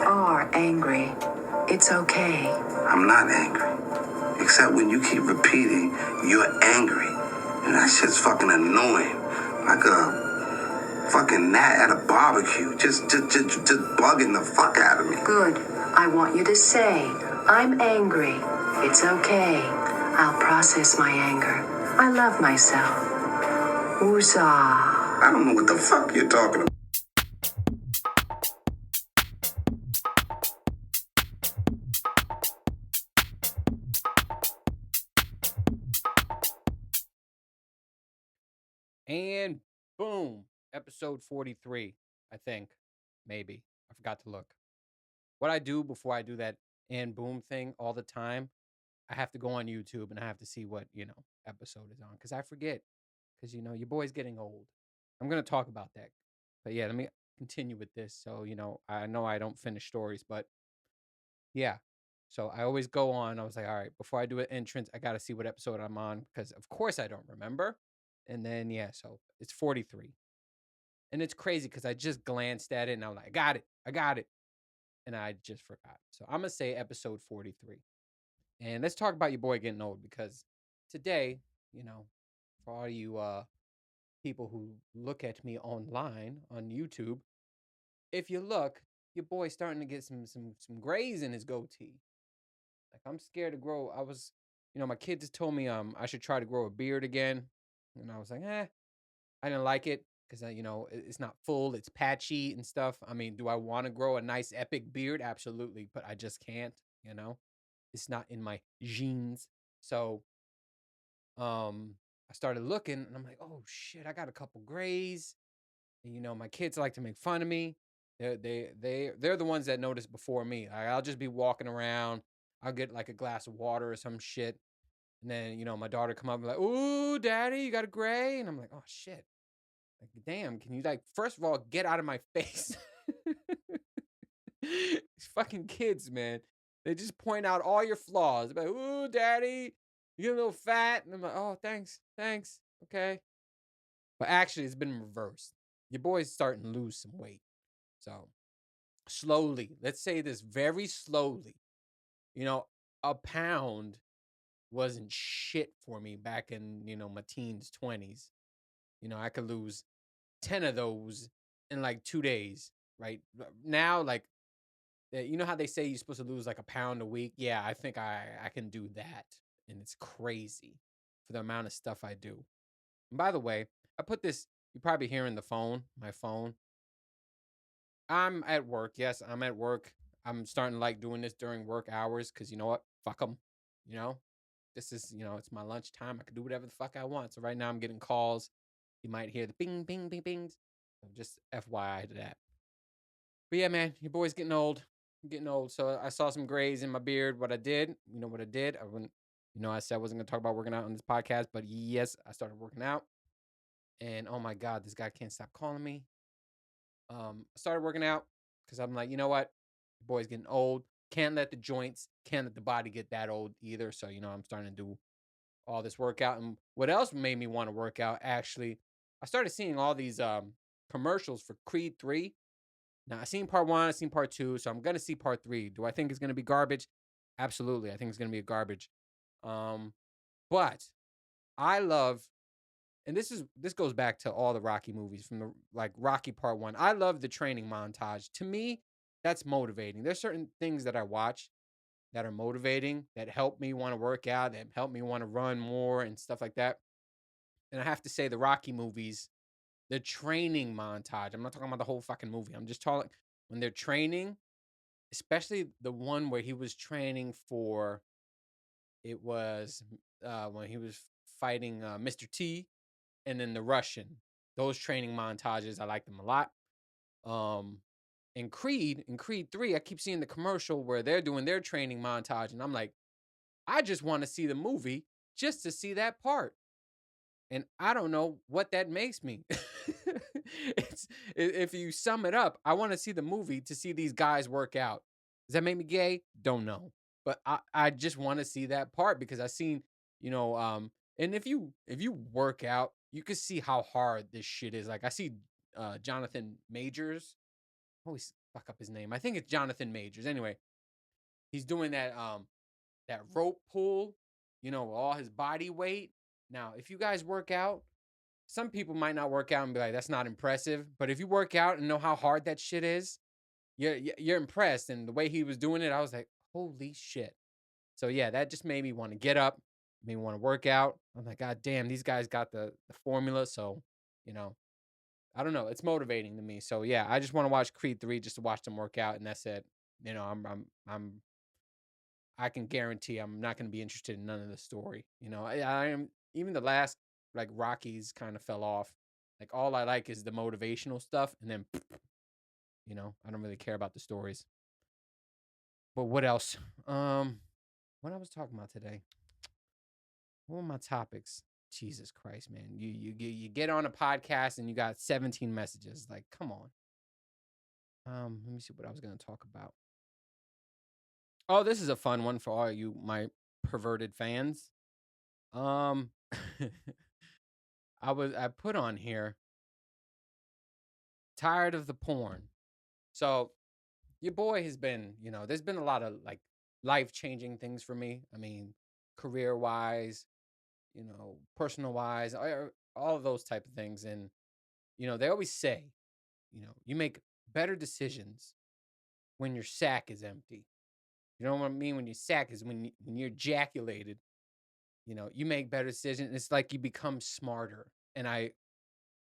are angry. It's okay. I'm not angry. Except when you keep repeating, you're angry. And that shit's fucking annoying. Like a fucking gnat at a barbecue. Just bugging the fuck out of me. Good. I want you to say, I'm angry. It's okay. I'll process my anger. I love myself. Woozah. I don't know what the fuck you're talking about. And boom, episode 43, I think. Maybe. I forgot to look. What I do before I do that and boom thing all the time, I have to go on YouTube and I have to see what, episode is on. Because I forget. Because, your boy's getting old. I'm going to talk about that. But yeah, let me continue with this. So, I know I don't finish stories, but yeah. So I always go on. I was like, all right, before I do an entrance, I got to see what episode I'm on. Because, of course, I don't remember. And then, yeah, so it's 43. And it's crazy because I just glanced at it and I'm like, I got it. And I just forgot. So I'm going to say episode 43. And let's talk about your boy getting old because today, for all you people who look at me online on YouTube, if you look, your boy's starting to get some grays in his goatee. Like I'm scared to grow. I was, my kid just told me I should try to grow a beard again. And I was like, I didn't like it because, it's not full. It's patchy and stuff. I mean, do I want to grow a nice epic beard? Absolutely. But I just can't, It's not in my genes. So I started looking and I'm like, oh, shit, I got a couple grays. And, my kids like to make fun of me. They're the ones that notice before me. I'll just be walking around. I'll get like a glass of water or some shit. And then, my daughter come up and like, ooh, daddy, you got a gray? And I'm like, oh, shit. Like, damn, can you first of all, get out of my face? These fucking kids, man. They just point out all your flaws. Like, ooh, daddy, you're a little fat. And I'm like, oh, thanks. Okay. But actually, it's been reversed. Your boy's starting to lose some weight. So slowly, let's say this very slowly. A pound wasn't shit for me back in, my teens, 20s. I could lose 10 of those in like 2 days, right? Now, like, how they say you're supposed to lose like a pound a week? Yeah, I think I can do that. And it's crazy for the amount of stuff I do. And by the way, I put this, you're probably hearing my phone. I'm at work. Yes, I'm at work. I'm starting to like doing this during work hours because you know what? Fuck them. This is, it's my lunchtime. I can do whatever the fuck I want. So right now I'm getting calls. You might hear the bing, bing, bing, bings. So just FYI to that. But yeah, man, your boy's getting old. I'm getting old. So I saw some grays in my beard. What I did, what I did? I wouldn't, I said I wasn't going to talk about working out on this podcast. But yes, I started working out. And oh my God, this guy can't stop calling me. I started working out because I'm like, you know what? The boy's getting old. Can't let the joints, can't let the body get that old either. So, I'm starting to do all this workout. And what else made me want to work out, actually, I started seeing all these commercials for Creed 3. Now, I've seen part 1, I've seen part 2, so I'm going to see part 3. Do I think it's going to be garbage? Absolutely. I think it's going to be a garbage. But I love, and this goes back to all the Rocky movies from the like Rocky Part 1. I love the training montage. To me, that's motivating. There's certain things that I watch that are motivating, that help me want to work out, that help me want to run more and stuff like that. And I have to say the Rocky movies, the training montage. I'm not talking about the whole fucking movie. I'm just talking when they're training, especially the one where he was training for it was when he was fighting Mr. T and then the Russian. Those training montages, I like them a lot. In Creed 3, I keep seeing the commercial where they're doing their training montage, and I'm like, I just want to see the movie just to see that part. And I don't know what that makes me. If you sum it up, I want to see the movie to see these guys work out. Does that make me gay? Don't know. But I just want to see that part because I seen, and if you work out, you can see how hard this shit is. Like I see Jonathan Majors. I always fuck up his name. I think it's Jonathan Majors. Anyway, he's doing that rope pull, with all his body weight. Now, if you guys work out, some people might not work out and be like, that's not impressive. But if you work out and know how hard that shit is, you're impressed. And the way he was doing it, I was like, holy shit. So yeah, that just made me want to get up, made me want to work out. I'm like, God damn, these guys got the formula. So, you know, I don't know. It's motivating to me. So yeah, I just want to watch Creed 3 just to watch them work out, and that's it. I can guarantee I'm not going to be interested in none of the story. I am even the last like Rockies kind of fell off. Like all I like is the motivational stuff, and then I don't really care about the stories. But what else? What I was talking about today? What were my topics? Jesus Christ, man! You get on a podcast and you got 17 messages. Like, come on. Let me see what I was going to talk about. Oh, this is a fun one for all you my perverted fans. Um, I put on here tired of the porn. So your boy has been, there's been a lot of like life changing things for me. I mean, career wise, personal wise, all of those type of things. And they always say, you make better decisions when your sack is empty. You know what I mean? When your sack is when you're ejaculated, you make better decisions. It's like you become smarter. And I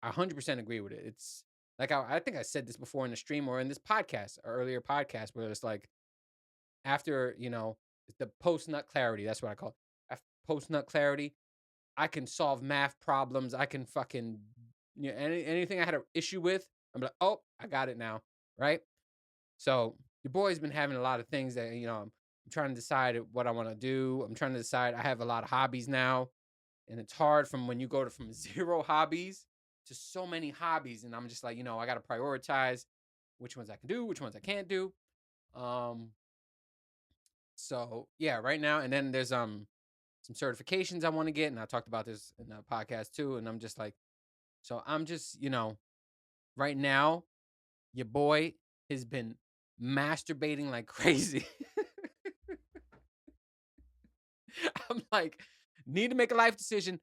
100% agree with it. It's like I think I said this before in the stream or in this podcast, or earlier podcast, where it's like after the post nut clarity. That's what I call it. After post nut clarity, I can solve math problems. I can fucking anything I had an issue with. I'm like, oh, I got it now, right? So your boy's been having a lot of things that I'm trying to decide what I want to do. I'm trying to decide. I have a lot of hobbies now, and it's hard from when you go from 0 hobbies to so many hobbies, and I'm just like, I got to prioritize which ones I can do, which ones I can't do. So yeah, right now, and then there's some certifications I want to get, and I talked about this in the podcast too, and I'm just like, so I'm just, right now, your boy has been masturbating like crazy. I'm like, need to make a life decision,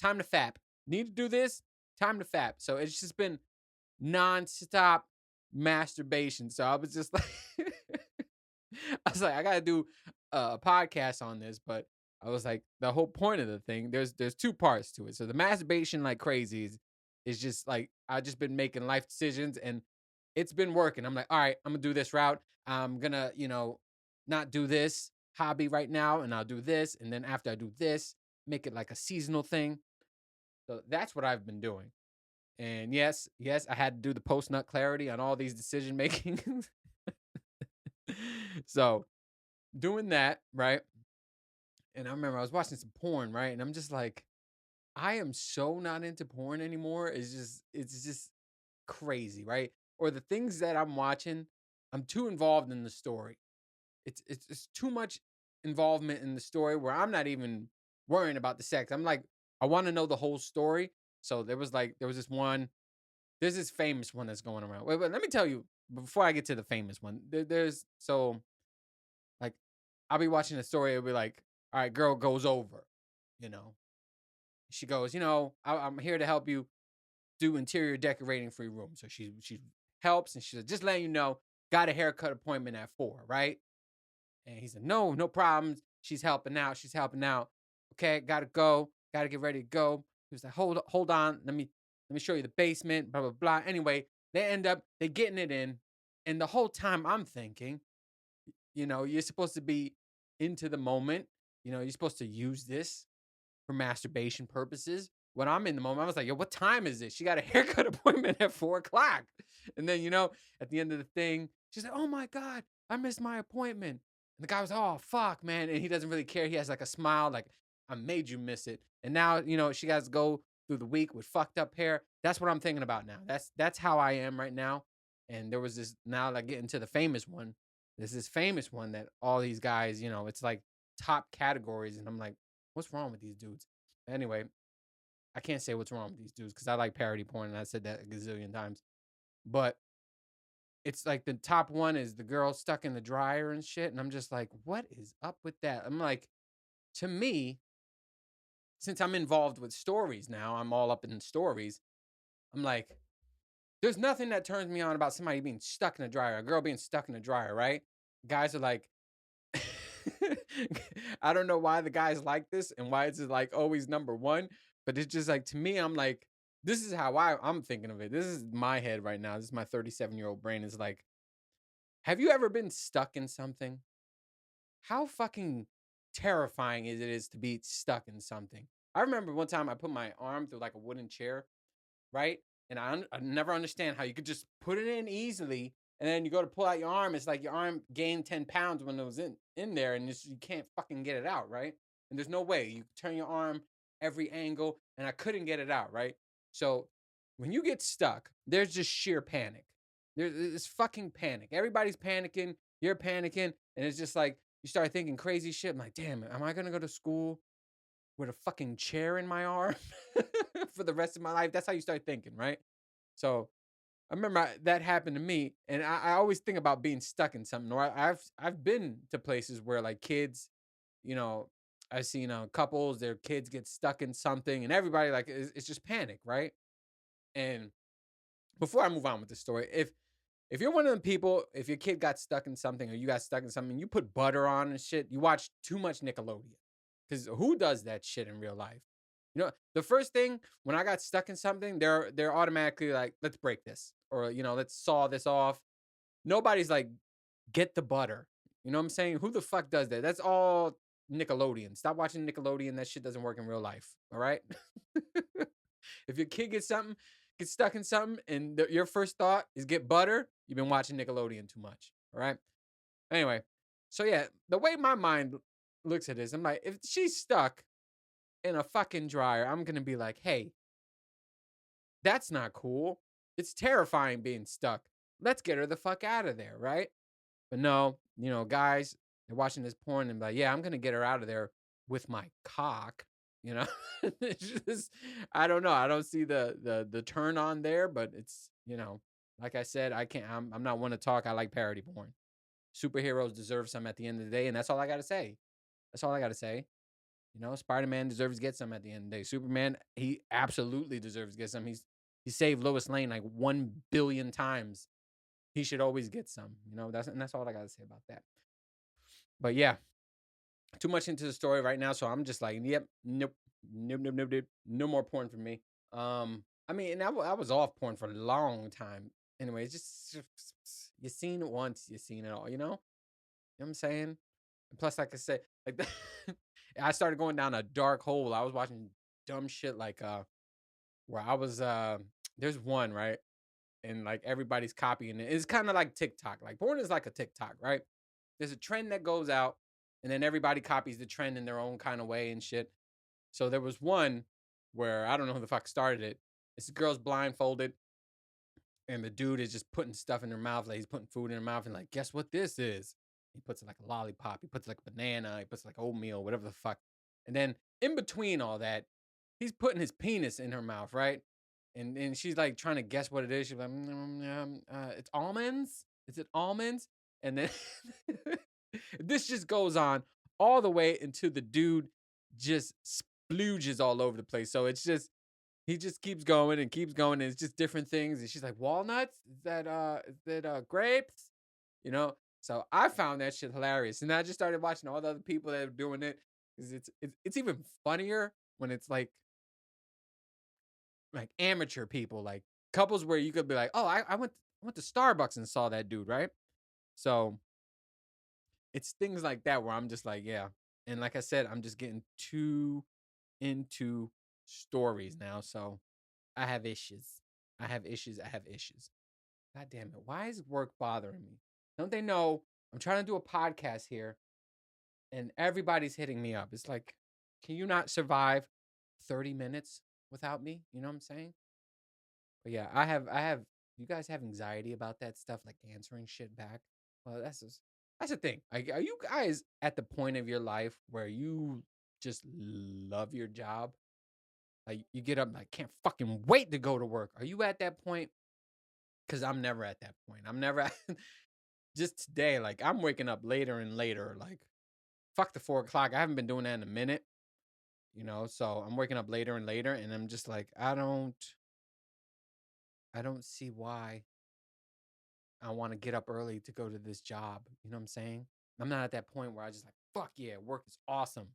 time to fap. Need to do this, time to fap. So it's just been nonstop masturbation. So I was just like, I was like, I gotta do a podcast on this, but I was like, the whole point of the thing, there's 2 parts to it. So the masturbation like crazy is just like I just been making life decisions and it's been working. I'm like, all right, I'm gonna do this route. I'm gonna, not do this hobby right now, and I'll do this, and then after I do this, make it like a seasonal thing. So that's what I've been doing. And yes, I had to do the post nut clarity on all these decision making. So doing that, right? And I remember I was watching some porn, right? And I'm just like, I am so not into porn anymore. It's just crazy, right? Or the things that I'm watching, I'm too involved in the story. It's too much involvement in the story where I'm not even worrying about the sex. I'm like, I want to know the whole story. So there was there's this famous one that's going around. Wait, let me tell you before I get to the famous one. There's so like I'll be watching a story. It'll be like, all right, girl goes over, you know. She goes, I'm here to help you do interior decorating for your room. So she helps and she's like, just letting you know, got a haircut appointment at 4, right? And he said, no problems. She's helping out. She's helping out. Okay, gotta go. Gotta get ready to go. He was like, hold on. Let me show you the basement. Blah blah blah. Anyway, they getting it in, and the whole time I'm thinking, you're supposed to be into the moment. You're supposed to use this for masturbation purposes. When I'm in the moment, I was like, yo, what time is it? She got a haircut appointment at 4 o'clock. And then, at the end of the thing, she's like, oh my God, I missed my appointment. And the guy was, oh, fuck, man. And he doesn't really care. He has like a smile, like, I made you miss it. And now, she got to go through the week with fucked up hair. That's what I'm thinking about now. That's how I am right now. And there was this, now like getting to the famous one. There's this famous one that all these guys, it's like top categories. And I'm like, what's wrong with these dudes? Anyway, I can't say what's wrong with these dudes because I like parody porn and I said that a gazillion times. But it's like the top one is the girl stuck in the dryer and shit. And I'm just like, what is up with that? I'm like, to me, since I'm involved with stories now, I'm all up in stories. I'm like, there's nothing that turns me on about somebody being stuck in a dryer, a girl being stuck in a dryer, right? Guys are like, I don't know why the guys like this and why it's like always number one, but it's just like to me, I'm like, this is how I'm thinking of it. This is my head right now. This is my 37-year-old brain is like, have you ever been stuck in something? How fucking terrifying is to be stuck in something? I remember one time I put my arm through like a wooden chair, right? And I never understand how you could just put it in easily, and then you go to pull out your arm. It's like your arm gained 10 pounds when it was in there, and you can't fucking get it out, right? And there's no way you turn your arm every angle, and I couldn't get it out, right? So when you get stuck, there's just sheer panic. There's fucking panic. Everybody's panicking. You're panicking, and it's just like you start thinking crazy shit. I'm like, damn, am I gonna go to school with a fucking chair in my arm for the rest of my life? That's how you start thinking, right? So I remember that happened to me, and I always think about being stuck in something. Or I've been to places where like kids, you know, I've seen couples, their kids get stuck in something, and everybody like it's just panic, right? And before I move on with the story, if you're one of the people, if your kid got stuck in something or you got stuck in something, you put butter on and shit, you watch too much Nickelodeon. Because who does that shit in real life? You know, the first thing when I got stuck in something, they're automatically like, let's break this. Or, let's saw this off. Nobody's like, get the butter. You know what I'm saying? Who the fuck does that? That's all Nickelodeon. Stop watching Nickelodeon. That shit doesn't work in real life. All right. If your kid gets stuck in something, and your first thought is get butter, you've been watching Nickelodeon too much. All right. Anyway, so yeah, the way my mind looks at this, I'm like, if she's stuck in a fucking dryer, I'm gonna be like, hey, that's not cool. It's terrifying being stuck. Let's get her the fuck out of there, right? But no, guys, they're watching this porn and be like, yeah, I'm gonna get her out of there with my cock. You know, it's just I don't know. I don't see the turn on there, but it's like I said, I can't. I'm not one to talk. I like parody porn. Superheroes deserve some at the end of the day, and that's all I gotta say. That's all I gotta say. Spider-Man deserves to get some at the end of the day. Superman, he absolutely deserves to get some. He saved Lois Lane like 1 billion times. He should always get some. That's all I gotta say about that. But yeah, too much into the story right now, so I'm just like, yep, nope, nope, nope, nope, nope, no more porn for me. I mean, and I was off porn for a long time. Anyway, it's just you seen it once, you seen it all. You know what I'm saying? And plus, like I said, like I started going down a dark hole. I was watching dumb shit like where I was there's one, right? And like everybody's copying it. It's kind of like TikTok. Like porn is like a TikTok, right? There's a trend that goes out, and then everybody copies the trend in their own kind of way and shit. So there was one where I don't know who the fuck started it. This girl's blindfolded, and the dude is just putting stuff in her mouth, like he's putting food in her mouth, and like, guess what this is? He puts like a lollipop, he puts like a banana, he puts like oatmeal, whatever the fuck. And then in between all that, he's putting his penis in her mouth, right? And she's like trying to guess what it is. She's like, it's almonds. Is it almonds? And then this just goes on all the way until the dude just splooges all over the place. So it's just he just keeps going and keeps going, and it's just different things. And she's like, walnuts? Is that grapes? So I found that shit hilarious. And I just started watching all the other people that are doing it. 'Cause it's even funnier when it's like amateur people, like couples where you could be like, oh, I went to Starbucks and saw that dude, right? So it's things like that where I'm just like, yeah. And like I said, I'm just getting too into stories now. So I have issues. I have issues. I have issues. God damn it. Why is work bothering me? Don't they know I'm trying to do a podcast here and everybody's hitting me up? It's like, can you not survive 30 minutes without me? You know what I'm saying? But yeah, you guys have anxiety about that stuff, like answering shit back. Well, that's the thing. Like, are you guys at the point of your life where you just love your job? Like you get up, like can't fucking wait to go to work. Are you at that point? Because I'm never at that point. I'm never just today, like I'm waking up later and later. Like fuck the 4 o'clock. I haven't been doing that in a minute, so I'm waking up later and later, and I'm just like, I don't see why I want to get up early to go to this job. You know what I'm saying? I'm not at that point where I just like, fuck yeah, work is awesome.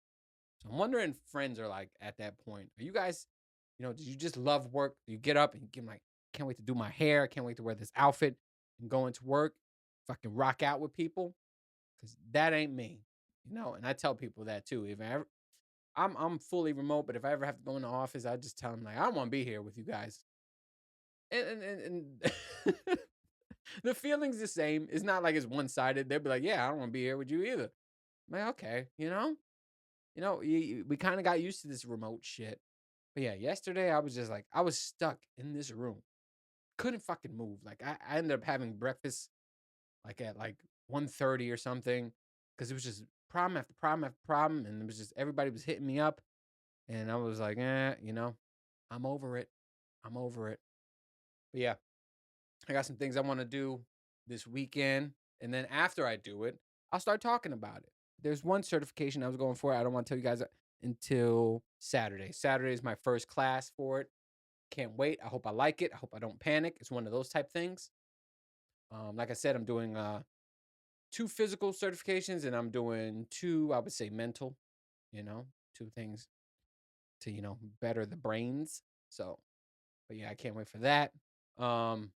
So I'm wondering if friends are like at that point. Are you guys, do you just love work? Do you get up and you get like, can't wait to do my hair, can't wait to wear this outfit and go into work, fucking rock out with people? Cause that ain't me. And I tell people that too. If I ever I'm fully remote, but if I ever have to go in the office, I just tell them like I don't want to be here with you guys. And the feeling's the same. It's not like it's one sided. They'll be like, yeah, I don't want to be here with you either. I'm like, okay, we kind of got used to this remote shit. But yeah, yesterday I was just like, I was stuck in this room, couldn't fucking move. Like I ended up having breakfast like at like 1:30 or something, because it was just problem after problem after problem, and it was just everybody was hitting me up, and I was like, I'm over it. I'm over it. But yeah, I got some things I want to do this weekend, and then after I do it, I'll start talking about it. There's one certification I was going for. I don't want to tell you guys until Saturday. Saturday is my first class for it. Can't wait. I hope I like it. I hope I don't panic. It's one of those type things. Like I said, I'm doing 2 physical certifications, and I'm doing 2, I would say, mental. 2 things to better the brains. So, but yeah, I can't wait for that. Um,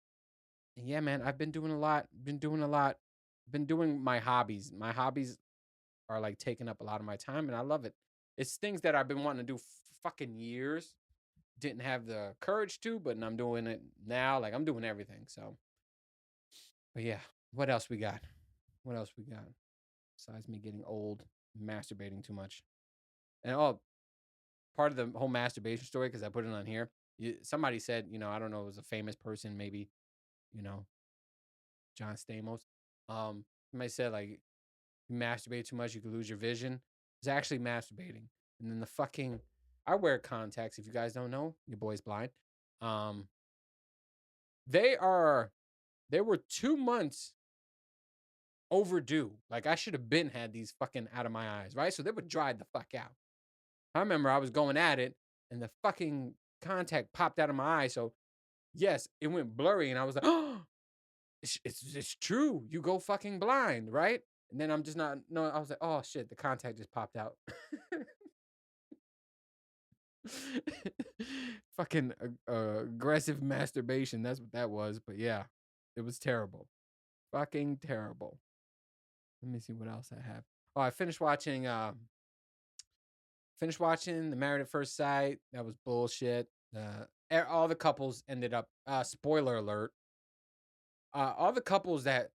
and yeah, man, I've been doing a lot. Been doing my hobbies. My hobbies are like taking up a lot of my time, and I love it. It's things that I've been wanting to do fucking years. Didn't have the courage to, but I'm doing it now. Like I'm doing everything. So, but yeah, what else we got? What else we got? Besides me getting old, masturbating too much. And part of the whole masturbation story, because I put it on here. Somebody said, I don't know, it was a famous person, maybe, you know, John Stamos. Somebody said like, you masturbate too much, you could lose your vision. It's actually masturbating, and then I wear contacts. If you guys don't know, your boy's blind. Um, they are, they were 2 months overdue. Like I should have been had these fucking out of my eyes, right? So they were dried the fuck out. I remember I was going at it, and the fucking contact popped out of my eye. So yes, it went blurry, and I was like, oh, it's true. You go fucking blind, right? And then I'm just not. No, I was like, oh shit, the contact just popped out. Fucking aggressive masturbation. That's what that was. But yeah, it was terrible. Fucking terrible. Let me see what else I have. Oh, I finished watching The Married at First Sight. That was bullshit. All the couples ended up spoiler alert. All the couples that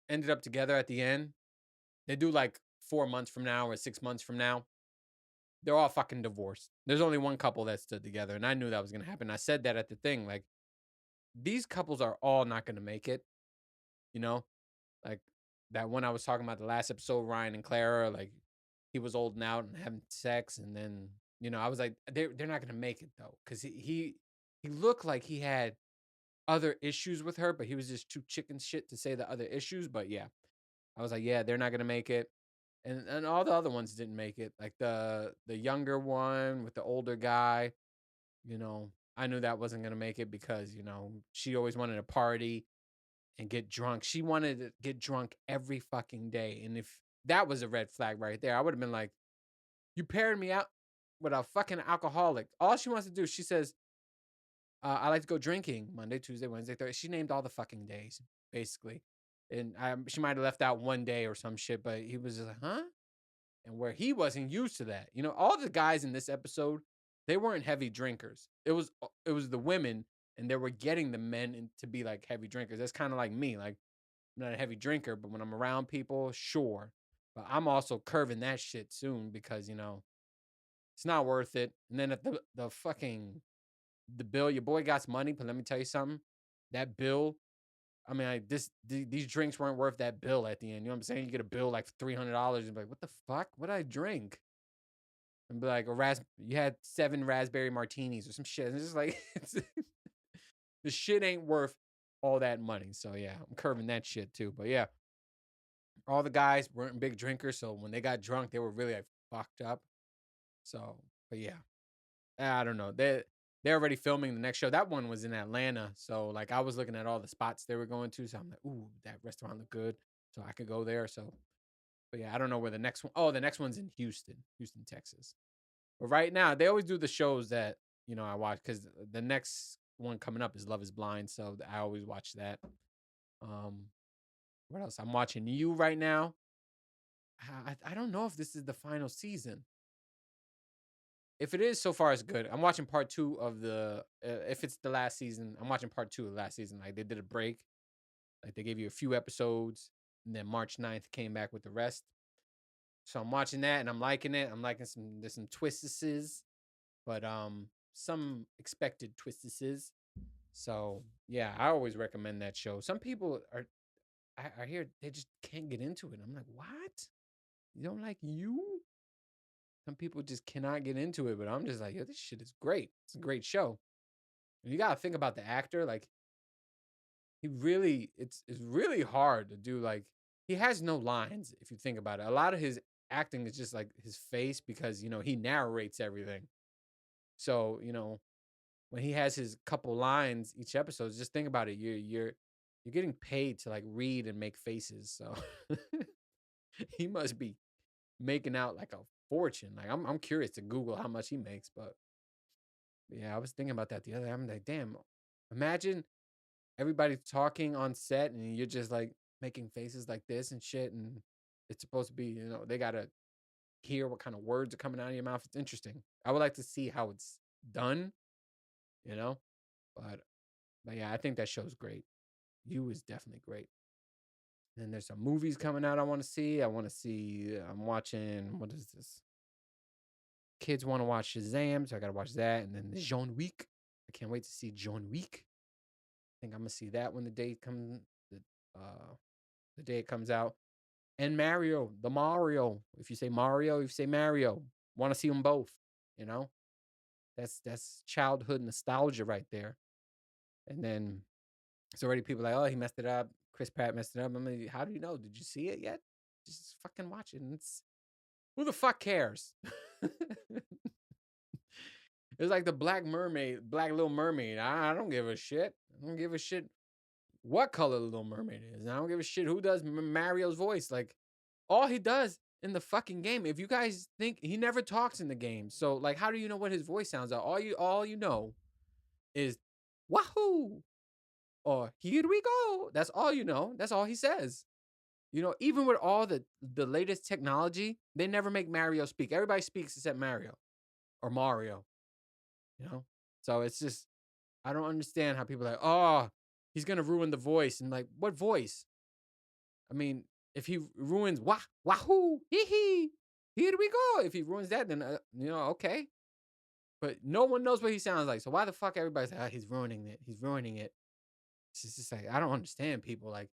ended up together at the end, they do like 4 months from now or 6 months from now. They're all fucking divorced. There's only one couple that stood together, and I knew that was gonna happen. I said that at the thing. Like, these couples are all not gonna make it, you know? Like that one I was talking about the last episode, Ryan and Clara, like he was old and out and having sex, and then I was like, they're not gonna make it though, because he looked like he had other issues with her, but he was just too chicken shit to say the other issues. But yeah, I was like, yeah, they're not gonna make it. And all the other ones didn't make it. Like the younger one with the older guy, I knew that wasn't gonna make it because, she always wanted to party and get drunk. She wanted to get drunk every fucking day. And if that was a red flag right there, I would have been like, you paired me out with a fucking alcoholic. All she wants to do, she says, I like to go drinking Monday, Tuesday, Wednesday, Thursday. She named all the fucking days, basically. And she might have left out one day or some shit, but he was just like, huh? And where he wasn't used to that. All the guys in this episode, they weren't heavy drinkers. It was the women, and they were getting the men to be like heavy drinkers. That's kind of like me. Like, I'm not a heavy drinker, but when I'm around people, sure. But I'm also curving that shit soon because, it's not worth it. And then at the bill, your boy got money, but let me tell you something. That bill, I mean, these drinks weren't worth that bill at the end. You know what I'm saying? You get a bill like $300 and be like, what the fuck? What did I drink? And be like, you had 7 raspberry martinis or some shit. And it's just like, the shit ain't worth all that money. So yeah, I'm curving that shit too. But yeah, all the guys weren't big drinkers, so when they got drunk, they were really like fucked up. So, but yeah, I don't know. They're already filming the next show. That one was in Atlanta, so like I was looking at all the spots they were going to. So I'm like, ooh, that restaurant looked good, so I could go there. So, but yeah, I don't know where the next one. Oh, the next one's in Houston, Texas. But right now, they always do the shows that I watch because the next one coming up is Love Is Blind, so I always watch that. Um, what else? I'm watching You right now. I don't know if this is the final season. If it is, so far it's good. I'm watching part two of the. If it's the last season, I'm watching part two of the last season. Like they did a break, like they gave you a few episodes, and then March 9th came back with the rest. So I'm watching that and I'm liking it. I'm liking there's some twists, but some expected twists. So yeah, I always recommend that show. Some people are I hear they just can't get into it. I'm like, what? You don't like You? Some people just cannot get into it, but I'm just like, yo, this shit is great. It's a great show. And you gotta think about the actor. Like, it's really hard to do. Like, he has no lines if you think about it. A lot of his acting is just like his face because he narrates everything. So when he has his couple lines each episode, just think about it. You're getting paid to like read and make faces. So he must be making out like a fortune. Like I'm curious to Google how much he makes, but yeah, I was thinking about that the other day. I'm like, damn, imagine everybody talking on set and you're just like making faces like this and shit. And it's supposed to be, they got to hear what kind of words are coming out of your mouth. It's interesting. I would like to see how it's done, you know? But, but yeah, I think that show's great. You is definitely great. Then there's some movies coming out I want to see. I'm watching, what is this? Kids want to watch Shazam, so I got to watch that. And then the John Wick. I can't wait to see John Wick. I think I'm gonna see that when the uh the day it comes out. And Mario. If you say Mario, if you say Mario, want to see them both. You know, that's childhood nostalgia right there. And then it's already people like, oh, he messed it up. Chris Pratt messed it up. I mean, how do you know? Did you see it yet? Just fucking watch it. And it's who the fuck cares? It's like the Black Little Mermaid. I don't give a shit. I don't give a shit what color the Little Mermaid is. And I don't give a shit who does Mario's voice. Like, all he does in the fucking game, if you guys think he never talks in the game, so like, how do you know what his voice sounds like? All you know is wahoo or here we go. That's all you know. That's all he says. Even with all the latest technology, they never make Mario speak. Everybody speaks except Mario or Mario. You know, so it's just I don't understand how people are like, oh, he's gonna ruin the voice. And like, what voice? I mean, if he ruins wahoo, hee hee, here we go. If he ruins that, then okay. But no one knows what he sounds like. So why the fuck everybody's like, he's ruining it. He's ruining it. It's just like I don't understand people. Like,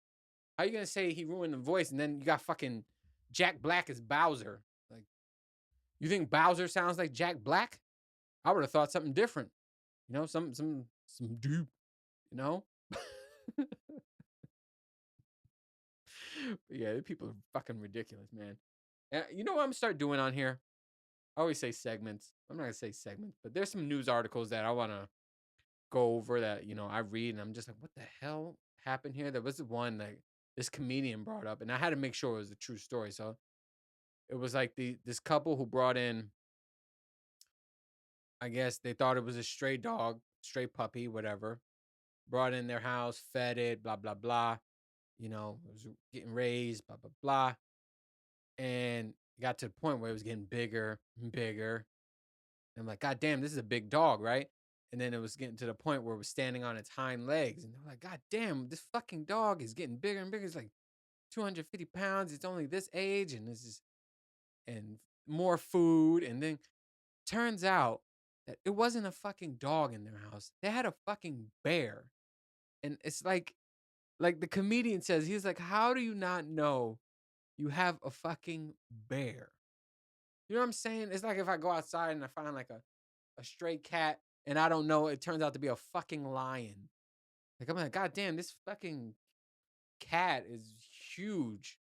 how you gonna say he ruined the voice and then you got fucking Jack Black as Bowser? Like, you think Bowser sounds like Jack Black? I would have thought something different. Some dude. You know. But yeah, people are fucking ridiculous, man. And you know what I'm gonna start doing on here? I always say segments. I'm not gonna say segments, but there's some news articles that I wanna go over that I read, and I'm just like, what the hell happened here? There was one like this comedian brought up, and I had to make sure it was a true story. So it was like this couple who brought in, I guess they thought it was a stray dog, stray puppy, whatever. Brought in their house, fed it, blah blah blah. It was getting raised, blah blah blah. And it got to the point where it was getting bigger and bigger. And I'm like, God damn, this is a big dog, right? And then it was getting to the point where it was standing on its hind legs. And they're like, God damn, this fucking dog is getting bigger and bigger. It's like 250 pounds. It's only this age. And this is, and more food. And then turns out that it wasn't a fucking dog in their house. They had a fucking bear. And it's like the comedian says, he's like, how do you not know you have a fucking bear? You know what I'm saying? It's like if I go outside and I find like a stray cat and I don't know, it turns out to be a fucking lion. Like, I'm like, God damn, this fucking cat is huge.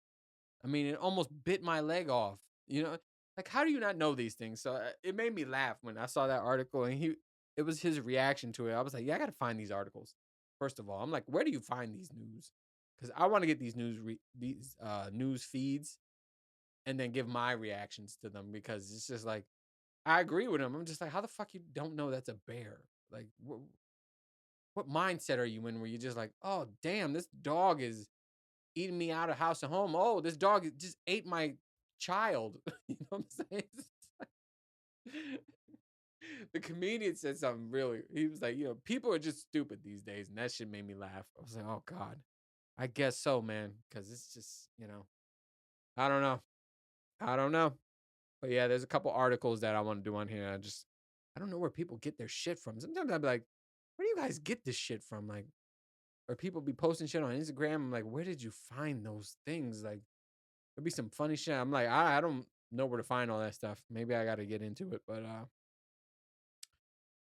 I mean, it almost bit my leg off. You know, like, how do you not know these things? So it made me laugh when I saw that article, and it was his reaction to it. I was like, yeah, I got to find these articles. First of all, I'm like, where do you find these news? Because I want to get these news feeds and then give my reactions to them, because it's just like, I agree with him. I'm just like, how the fuck you don't know that's a bear? Like, what mindset are you in where you're just like, oh damn, this dog is eating me out of house and home. Oh, this dog just ate my child. You know what I'm saying? The comedian said something really. He was like, people are just stupid these days, and that shit made me laugh. I was like, oh God, I guess so, man, because it's just, I don't know, I don't know. But yeah, there's a couple articles that I want to do on here. I don't know where people get their shit from. Sometimes I'd be like, where do you guys get this shit from? Like, or people be posting shit on Instagram. I'm like, where did you find those things? Like, there'd be some funny shit. I'm like, I don't know where to find all that stuff. Maybe I got to get into it. But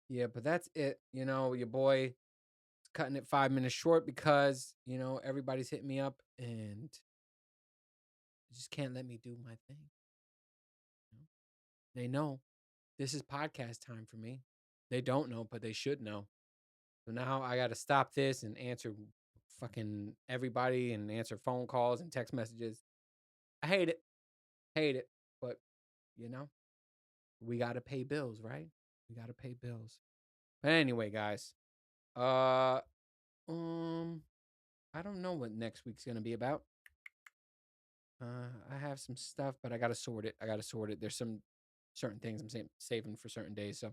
yeah, but that's it. Your boy is cutting it 5 minutes short because, everybody's hitting me up and they just can't let me do my thing. They know this is podcast time for me. They don't know, but they should know. So now I got to stop this and answer fucking everybody and answer phone calls and text messages. I hate it. Hate it. But, we got to pay bills, right? We got to pay bills. But anyway, guys, I don't know what next week's going to be about. I have some stuff, but I got to sort it. There's some certain things I'm saving for certain days. So,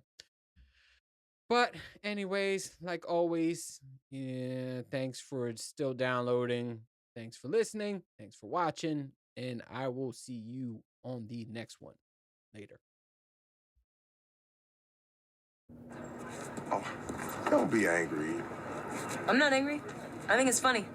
but anyways, like always, yeah, thanks for still downloading. Thanks for listening. Thanks for watching. And I will see you on the next one later. Oh, don't be angry. I'm not angry. I think it's funny.